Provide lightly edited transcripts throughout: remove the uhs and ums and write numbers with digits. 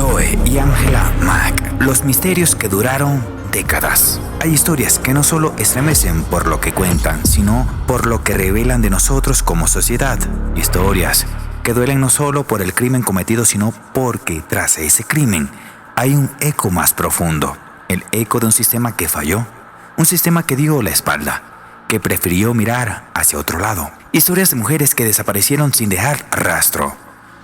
Doe y Angela Mack, los misterios que duraron décadas. Hay historias que no solo estremecen por lo que cuentan, sino por lo que revelan de nosotros como sociedad. Historias que duelen no solo por el crimen cometido, sino porque tras ese crimen hay un eco más profundo. El eco de un sistema que falló, un sistema que dio la espalda, que prefirió mirar hacia otro lado. Historias de mujeres que desaparecieron sin dejar rastro,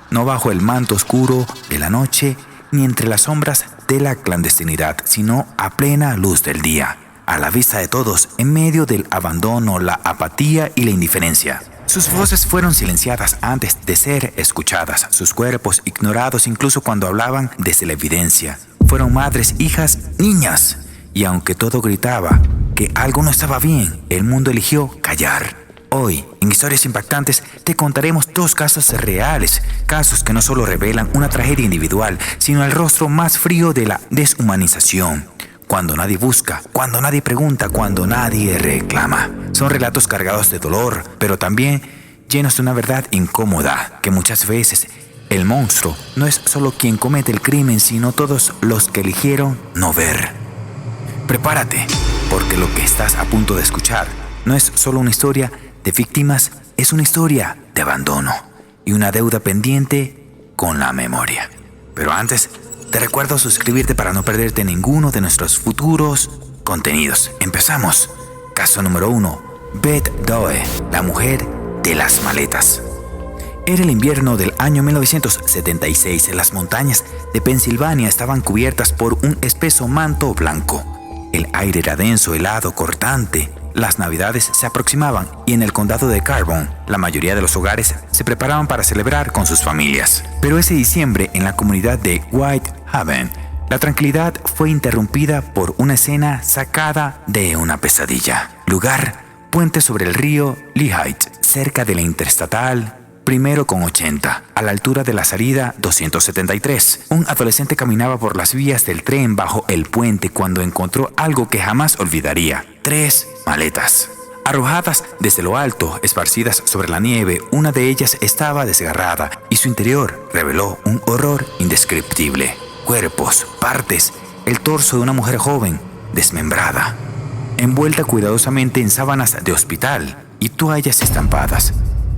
no bajo el manto oscuro de la noche, ni entre las sombras de la clandestinidad, sino a plena luz del día, a la vista de todos, en medio del abandono, la apatía y la indiferencia. Sus voces fueron silenciadas antes de ser escuchadas, sus cuerpos ignorados incluso cuando hablaban desde la evidencia. Fueron madres, hijas, niñas, y aunque todo gritaba que algo no estaba bien, el mundo eligió callar. Hoy, en Historias Impactantes, te contaremos 2 casos reales, casos que no solo revelan una tragedia individual, sino el rostro más frío de la deshumanización. Cuando nadie busca, cuando nadie pregunta, cuando nadie reclama. Son relatos cargados de dolor, pero también llenos de una verdad incómoda, que muchas veces el monstruo no es solo quien comete el crimen, sino todos los que eligieron no ver. Prepárate, porque lo que estás a punto de escuchar no es solo una historia de víctimas, es una historia de abandono y una deuda pendiente con la memoria. Pero antes, te recuerdo suscribirte para no perderte ninguno de nuestros futuros contenidos. Empezamos. Caso número 1. Beth Doe, la mujer de las maletas. Era el invierno del año 1976. Las montañas de Pensilvania estaban cubiertas por un espeso manto blanco. El aire era denso, helado, cortante. Las navidades se aproximaban y en el condado de Carbon, la mayoría de los hogares se preparaban para celebrar con sus familias. Pero ese diciembre, en la comunidad de Whitehaven, la tranquilidad fue interrumpida por una escena sacada de una pesadilla. Lugar: puente sobre el río Lehigh, cerca de la Interestatal Primero con 80, a la altura de la salida 273. Un adolescente caminaba por las vías del tren bajo el puente cuando encontró algo que jamás olvidaría: 3 maletas. Arrojadas desde lo alto, esparcidas sobre la nieve, una de ellas estaba desgarrada y su interior reveló un horror indescriptible. Cuerpos, partes, el torso de una mujer joven, desmembrada, envuelta cuidadosamente en sábanas de hospital y toallas estampadas.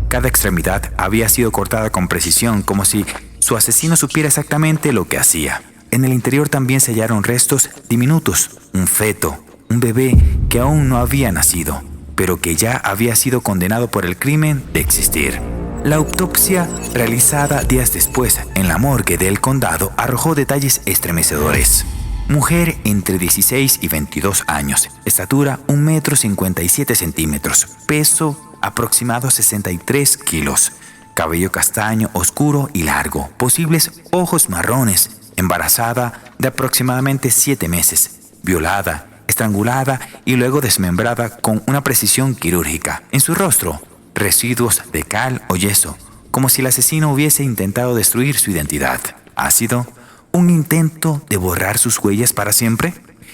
Cada extremidad había sido cortada con precisión, como si su asesino supiera exactamente lo que hacía. En el interior también se hallaron restos diminutos, un feto, un bebé que aún no había nacido, pero que ya había sido condenado por el crimen de existir. La autopsia, realizada días después en la morgue del condado, arrojó detalles estremecedores. Mujer entre 16 y 22 años, estatura 1,57 m, peso aproximado 63 kilos, cabello castaño oscuro y largo, posibles ojos marrones, embarazada de aproximadamente 7 meses, violada, estrangulada y luego desmembrada con una precisión quirúrgica. En su rostro, residuos de cal o yeso, como si el asesino hubiese intentado destruir su identidad. ¿Ha sido un intento de borrar sus huellas para siempre?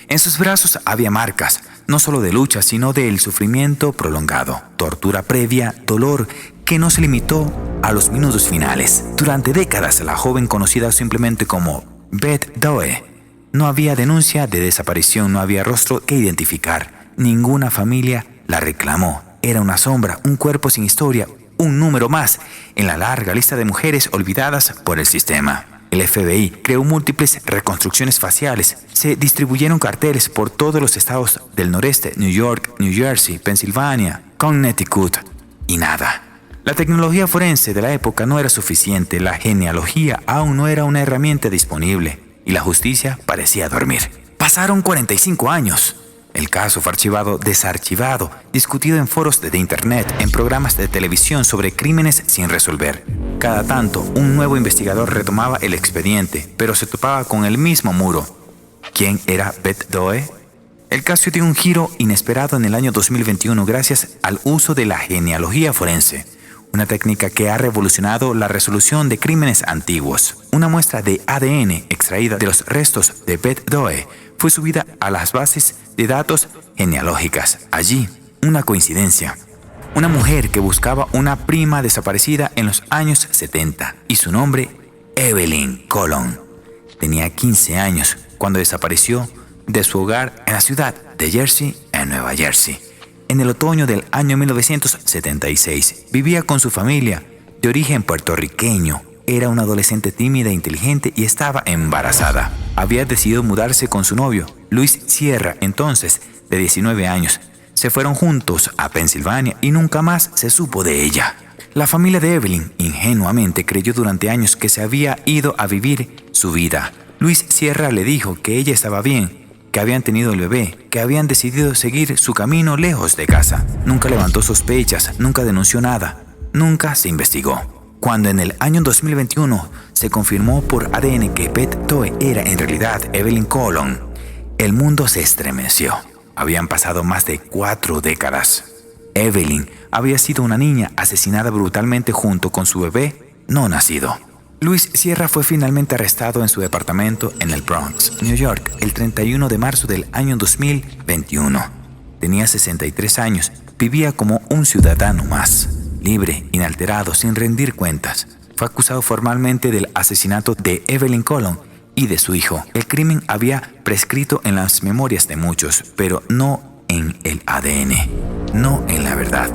En sus brazos había marcas, no solo de lucha, sino del sufrimiento prolongado, tortura previa, dolor que no se limitó a los minutos finales. Durante décadas, la joven, conocida simplemente como Beth Doe, no había denuncia de desaparición, no había rostro que identificar. Ninguna familia la reclamó. Era una sombra, un cuerpo sin historia, un número más en la larga lista de mujeres olvidadas por el sistema. El FBI creó múltiples reconstrucciones faciales. Se distribuyeron carteles por todos los estados del noreste: New York, New Jersey, Pensilvania, Connecticut, y nada. La tecnología forense de la época no era suficiente, la genealogía aún no era una herramienta disponible y la justicia parecía dormir. Pasaron 45 años. El caso fue archivado, desarchivado, discutido en foros de internet, en programas de televisión sobre crímenes sin resolver. Cada tanto, un nuevo investigador retomaba el expediente, pero se topaba con el mismo muro. ¿Quién era Beth Doe? El caso dio un giro inesperado en el año 2021 gracias al uso de la genealogía forense, una técnica que ha revolucionado la resolución de crímenes antiguos. Una muestra de ADN extraída de los restos de Beth Doe fue subida a las bases de datos genealógicas. Allí, una coincidencia. Una mujer que buscaba una prima desaparecida en los años 70 y su nombre, Evelyn Colon. Tenía 15 años cuando desapareció de su hogar en la ciudad de Jersey, en Nueva Jersey. En el otoño del año 1976, vivía con su familia de origen puertorriqueño. Era una adolescente tímida e inteligente y estaba embarazada. Había decidido mudarse con su novio, Luis Sierra, entonces de 19 años. Se fueron juntos a Pensilvania y nunca más se supo de ella. La familia de Evelyn ingenuamente creyó durante años que se había ido a vivir su vida. Luis Sierra le dijo que ella estaba bien, que habían tenido el bebé, que habían decidido seguir su camino lejos de casa. Nunca levantó sospechas, nunca denunció nada, nunca se investigó. Cuando en el año 2021 se confirmó por ADN que Beth Doe era en realidad Evelyn Colon, el mundo se estremeció. Habían pasado más de 4 décadas. Evelyn había sido una niña asesinada brutalmente junto con su bebé no nacido. Luis Sierra fue finalmente arrestado en su departamento en el Bronx, New York, el 31 de marzo del año 2021. Tenía 63 años, vivía como un ciudadano más, libre, inalterado, sin rendir cuentas. Fue acusado formalmente del asesinato de Evelyn Colon y de su hijo. El crimen había prescrito en las memorias de muchos, pero no en el ADN, no en la verdad.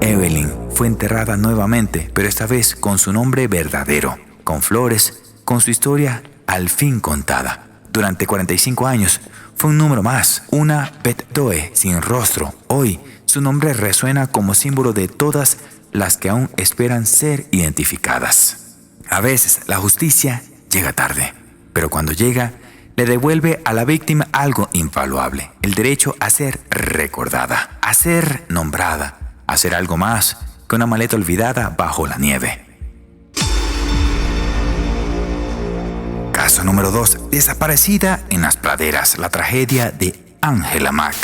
Evelyn fue enterrada nuevamente, pero esta vez con su nombre verdadero, con flores, con su historia al fin contada. Durante 45 años fue un número más, una Beth Doe sin rostro. Hoy su nombre resuena como símbolo de todas las que aún esperan ser identificadas. A veces la justicia llega tarde, pero cuando llega, le devuelve a la víctima algo invaluable: el derecho a ser recordada, a ser nombrada, a ser algo más que una maleta olvidada bajo la nieve. Caso número 2. Desaparecida en las praderas, la tragedia de Angela Mack.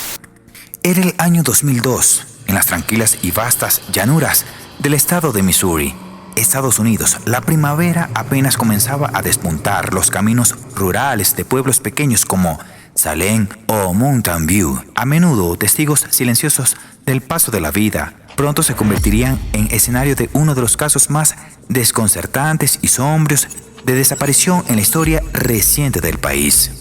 Era el año 2002, en las tranquilas y vastas llanuras del estado de Missouri, Estados Unidos. La primavera apenas comenzaba a despuntar los caminos rurales de pueblos pequeños como Salem o Mountain View, a menudo testigos silenciosos del paso de la vida, pronto se convertirían en escenario de uno de los casos más desconcertantes y sombrios de desaparición en la historia reciente del país.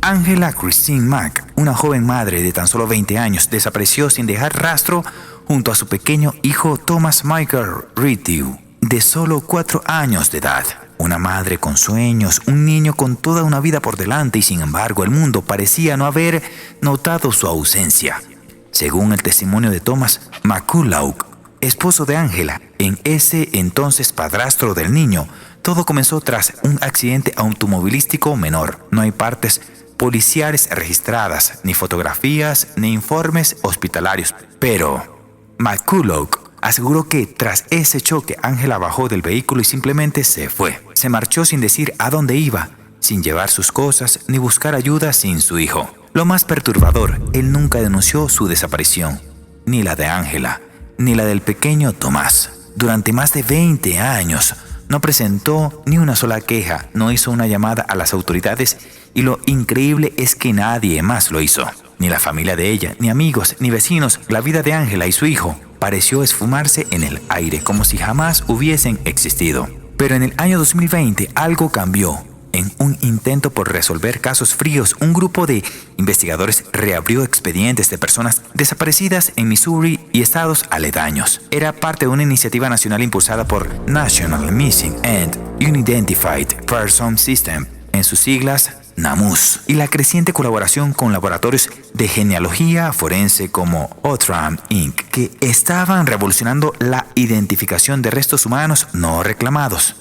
Angela Christine Mack, una joven madre de tan solo 20 años, desapareció sin dejar rastro junto a su pequeño hijo Thomas Michael Ritchie, de solo 4 años de edad. Una madre con sueños, un niño con toda una vida por delante, y sin embargo el mundo parecía no haber notado su ausencia. Según el testimonio de Thomas McCullough, esposo de Angela, en ese entonces padrastro del niño, todo comenzó tras un accidente automovilístico menor. No hay partes policiales registradas, ni fotografías, ni informes hospitalarios. Pero McCullough aseguró que tras ese choque, Angela bajó del vehículo y simplemente se fue. Se marchó sin decir a dónde iba, sin llevar sus cosas, ni buscar ayuda sin su hijo. Lo más perturbador, él nunca denunció su desaparición, ni la de Angela, ni la del pequeño Tomás. Durante más de 20 años, no presentó ni una sola queja, no hizo una llamada a las autoridades, y lo increíble es que nadie más lo hizo. Ni la familia de ella, ni amigos, ni vecinos. La vida de Angela y su hijo pareció esfumarse en el aire, como si jamás hubiesen existido. Pero en el año 2020 algo cambió. En un intento por resolver casos fríos, un grupo de investigadores reabrió expedientes de personas desaparecidas en Missouri y estados aledaños. Era parte de una iniciativa nacional impulsada por National Missing and Unidentified Person System, en sus siglas NAMUS, y la creciente colaboración con laboratorios de genealogía forense como Outram Inc., que estaban revolucionando la identificación de restos humanos no reclamados.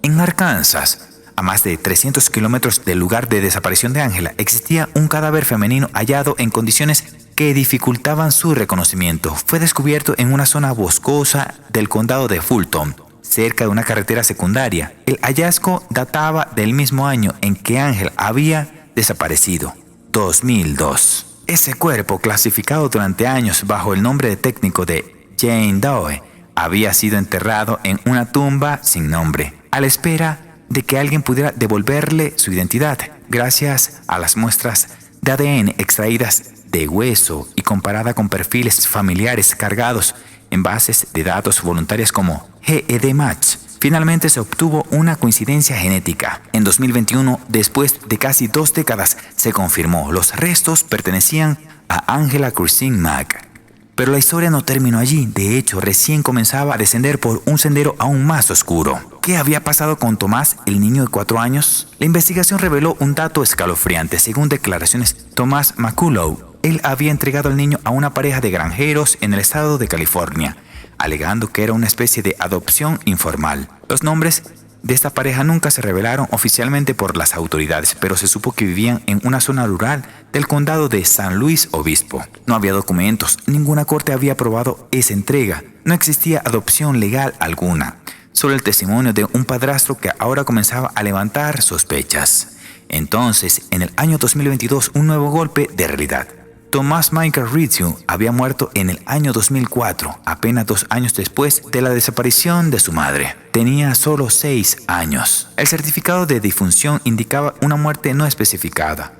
En Arkansas, a más de 300 kilómetros del lugar de desaparición de Angela, existía un cadáver femenino hallado en condiciones que dificultaban su reconocimiento. Fue descubierto en una zona boscosa del condado de Fulton, cerca de una carretera secundaria. El hallazgo databa del mismo año en que Angela había desaparecido, 2002. Ese cuerpo, clasificado durante años bajo el nombre técnico de Jane Doe, había sido enterrado en una tumba sin nombre, a la espera de que alguien pudiera devolverle su identidad, gracias a las muestras de ADN extraídas de hueso y comparada con perfiles familiares cargados en bases de datos voluntarias como GEDmatch. Finalmente se obtuvo una coincidencia genética. En 2021, después de casi 2 décadas, se confirmó. Los restos pertenecían a Angela Christine Mack. Pero la historia no terminó allí. De hecho, recién comenzaba a descender por un sendero aún más oscuro. ¿Qué había pasado con Tomás, el niño de 4 años? La investigación reveló un dato escalofriante. Según declaraciones Tomás McCullough, él había entregado al niño a una pareja de granjeros en el estado de California, alegando que era una especie de adopción informal. Los nombres de esta pareja nunca se revelaron oficialmente por las autoridades, pero se supo que vivían en una zona rural del condado de San Luis Obispo. No había documentos, ninguna corte había aprobado esa entrega, no existía adopción legal alguna, solo el testimonio de un padrastro que ahora comenzaba a levantar sospechas. Entonces, en el año 2022, un nuevo golpe de realidad. Tomás Michael Ritchie había muerto en el año 2004, apenas 2 años después de la desaparición de su madre. Tenía solo 6 años. El certificado de difunción indicaba una muerte no especificada.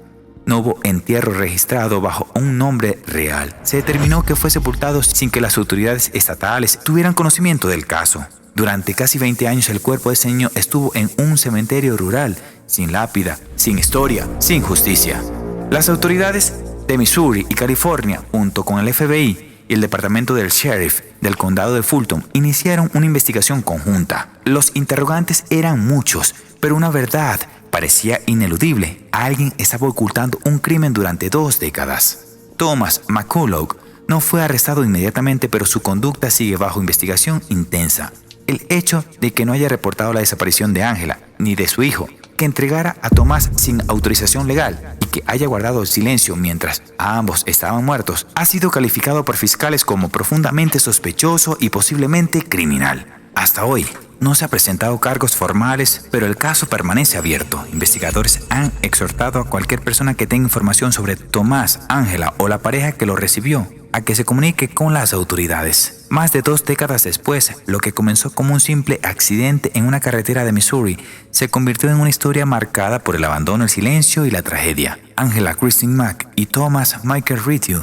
No hubo entierro registrado bajo un nombre real. Se determinó que fue sepultado sin que las autoridades estatales tuvieran conocimiento del caso. Durante casi 20 años el cuerpo de ese niño estuvo en un cementerio rural, sin lápida, sin historia, sin justicia. Las autoridades de Missouri y California, junto con el FBI y el departamento del sheriff del condado de Fulton, iniciaron una investigación conjunta. Los interrogantes eran muchos, pero una verdad parecía ineludible. Alguien estaba ocultando un crimen durante 2 décadas. Thomas McCullough no fue arrestado inmediatamente, pero su conducta sigue bajo investigación intensa. El hecho de que no haya reportado la desaparición de Angela ni de su hijo, que entregara a Tomás sin autorización legal y que haya guardado silencio mientras ambos estaban muertos, ha sido calificado por fiscales como profundamente sospechoso y posiblemente criminal. Hasta hoy, no se han presentado cargos formales, pero el caso permanece abierto. Investigadores han exhortado a cualquier persona que tenga información sobre Tomás, Angela o la pareja que lo recibió a que se comunique con las autoridades. Más de 2 décadas después, lo que comenzó como un simple accidente en una carretera de Missouri se convirtió en una historia marcada por el abandono, el silencio y la tragedia. Angela Christine Mack y Thomas Michael Ritchie,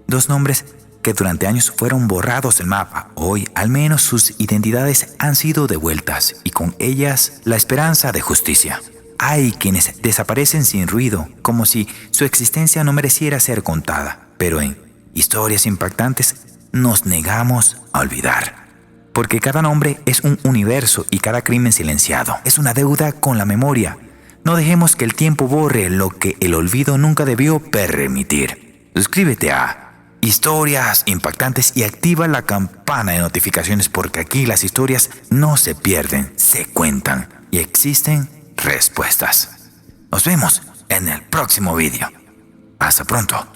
2 nombres que durante años fueron borrados del mapa. Hoy, al menos, sus identidades han sido devueltas y con ellas la esperanza de justicia. Hay quienes desaparecen sin ruido, como si su existencia no mereciera ser contada, pero en historias impactantes nos negamos a olvidar. Porque cada nombre es un universo y cada crimen silenciado es una deuda con la memoria. No dejemos que el tiempo borre lo que el olvido nunca debió permitir. Suscríbete a Historias Impactantes y activa la campana de notificaciones, porque aquí las historias no se pierden, se cuentan y existen respuestas. Nos vemos en el próximo video. Hasta pronto.